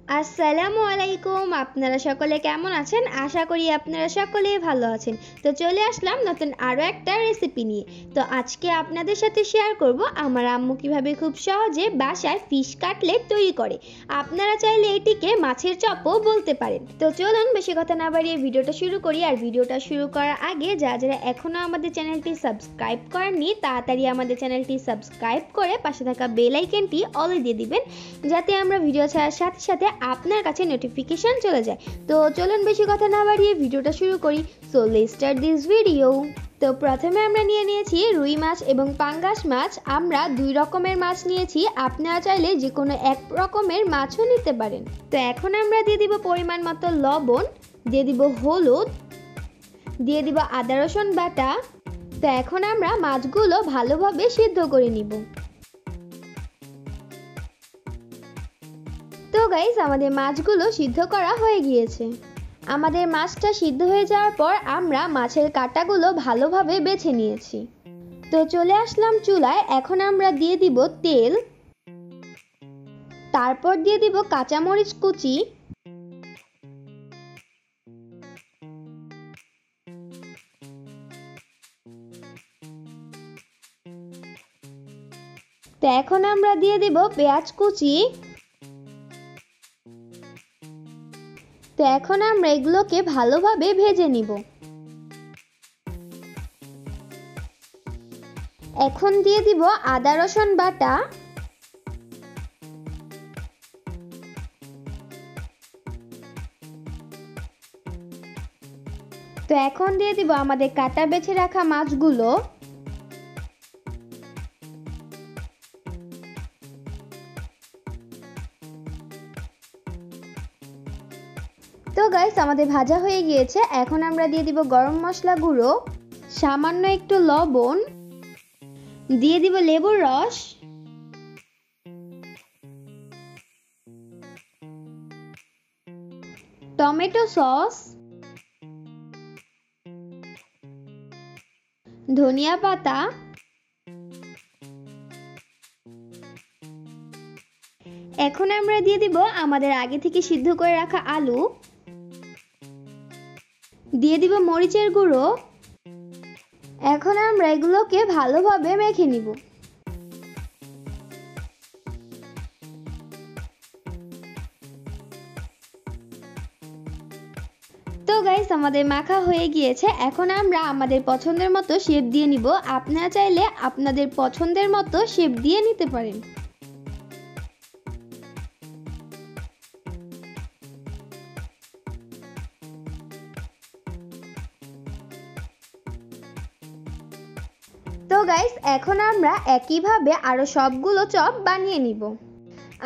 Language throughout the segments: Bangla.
আসসালামু আলাইকুম। আপনারা সকলে কেমন আছেন? আশা করি আপনারা সকলেই ভালো আছেন। তো চলে আসলাম নতুন আরও একটা রেসিপি নিয়ে। তো আজকে আপনাদের সাথে শেয়ার করব আমার আম্মু কীভাবে খুব সহজে বাসায় ফিশ কাটলেট তৈরি করে। আপনারা চাইলে এটিকে মাছের চপও বলতে পারেন। তো চলুন বেশি কথা না বাড়িয়ে ভিডিওটা শুরু করি। আর ভিডিওটা শুরু করার আগে যারা এখনও আমাদের চ্যানেলটি সাবস্ক্রাইব করেননি তাড়াতাড়ি আমাদের চ্যানেলটি সাবস্ক্রাইব করে পাশে থাকা বেল আইকনটি অলে দিয়ে দিবেন, যাতে আমরা ভিডিও ছাড়ার সাথে সাথে আপনার কাছে নোটিফিকেশন চলে যায়। তো চলুন বেশি কথা না বাড়িয়ে ভিডিওটা শুরু করি। So let's start this video. তো প্রথমে আমরা নিয়েছি রুই মাছ এবং পাঙ্গাস মাছ। আমরা দুই রকমের মাছ নিয়েছি, আপনারা চাইলে যে কোনো এক রকমের মাছও নিতে পারেন। তো এখন আমরা দিয়ে দিব পরিমাণ মতো লবণ, দিয়ে দিব হলুদ, দিয়ে দিব আদা রসুন বাটা। তো এখন আমরা মাছগুলো ভালোভাবে সিদ্ধ করে নিব। তো গাইস, আমাদের মাছগুলো সিদ্ধ করা হয়ে গিয়েছে। আমাদের মাছটা সিদ্ধ হয়ে যাওয়ার পর আমরা মাছের কাঁটাগুলো ভালোভাবে বেছে নিয়েছি। তো চলে আসলাম চুলায়। এখন আমরা দিয়ে দিব তেল, তারপর দিয়ে দিব কাঁচামরিচ কুচি, তো এখন আমরা দিয়ে দিব পেঁয়াজ কুচি। তো এখন আমরা এগুলোকে ভালোভাবে ভেজে নিব। এখন দিয়ে দিব আদা রসুন বাটা, তো এখন দিয়ে দিব আমাদের কাটা বেছে রাখা মাছগুলো। তো গাইস, আমাদের ভাজা হয়ে গিয়েছে। এখন আমরা দিয়ে দিব গরম মশলা গুঁড়ো, সামান্য একটু লবণ, দিয়ে দিব লেবুর রস, টমেটো সস, ধনিয়া পাতা, এখন আমরা দিয়ে দিব আমাদের আগে থেকে সিদ্ধ করে রাখা আলু, দিয়ে দিব মরিচের গুঁড়ো। এখন আমরা এগুলোকে ভালোভাবে মেখে নিব। তো গাইস, আমাদের মাখা হয়ে গিয়েছে। এখন আমরা আমাদের পছন্দের মতো শেপ দিয়ে নিব। আপনারা চাইলে আপনাদের পছন্দের মতো শেপ দিয়ে নিতে পারেন। তো গাইস, এখন আমরা একইভাবে আরো সবগুলো চপ বানিয়ে নিব।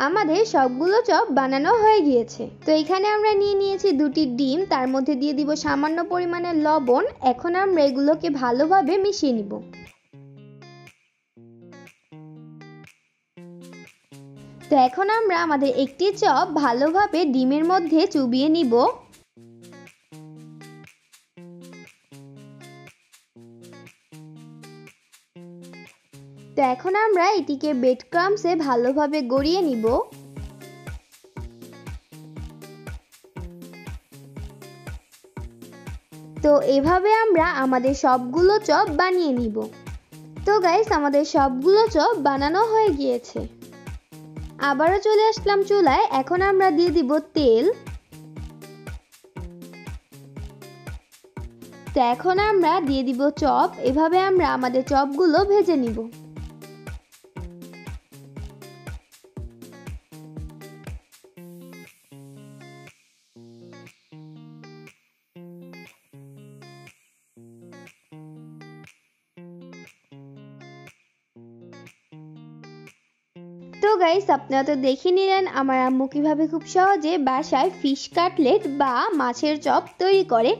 আমাদের সবগুলো চপ বানানো হয়ে গিয়েছে। তো এখানে আমরা নিয়েছি দুটি ডিম, তার মধ্যে দিয়ে দিব সামান্য পরিমাণে লবণ। এখন আমরা এগুলোকে ভালোভাবে মিশিয়ে নিব। তো এখন আমরা আমাদের একটি চপ ভালোভাবে ডিমের মধ্যে চুবিয়ে নিব। তো এখন আমরা এটিকে ব্রেড ক্রাম্বসে ভালোভাবে গড়িয়ে নিব। তো এভাবে আমরা আমাদের সবগুলো চপ বানিয়ে নিব। তো গাইস, আমাদের সবগুলো চপ বানানো হয়ে গিয়েছে। আবারও চলে আসলাম চুলায়। এখন আমরা দিয়ে দিব তেল। তো এখন আমরা দিয়ে দিব চপ। এভাবে আমরা আমাদের চপগুলো ভেজে নিব। তো গাইস, আপনারা তো দেখে নিলেন আমার আম্মু কিভাবে খুব সহজে বাসায় ফিশ কাটলেট বা মাছের চপ তৈরি করে।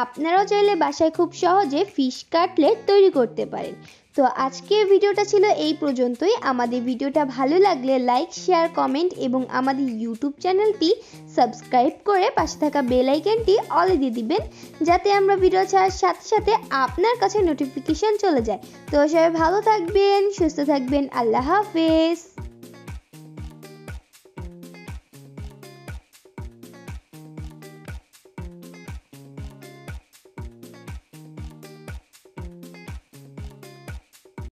আপনারাও চাইলে বাসায় খুব সহজে ফিশ কাটলেট তৈরি করতে পারেন। তো আজকের ভিডিওটা ছিল এই পর্যন্তই। আমাদের ভিডিওটা ভালো লাগলে লাইক, শেয়ার, কমেন্ট এবং আমাদের ইউটিউব চ্যানেলটি সাবস্ক্রাইব করে পাশে থাকা বেল আইকনটি অলে দিয়ে দিবেন, যাতে আমরা ভিডিও ছাড়ার সাথে সাথে আপনার কাছে নোটিফিকেশন চলে যায়। তো সবাই ভালো থাকবেন, সুস্থ থাকবেন। আল্লাহ হাফেজ।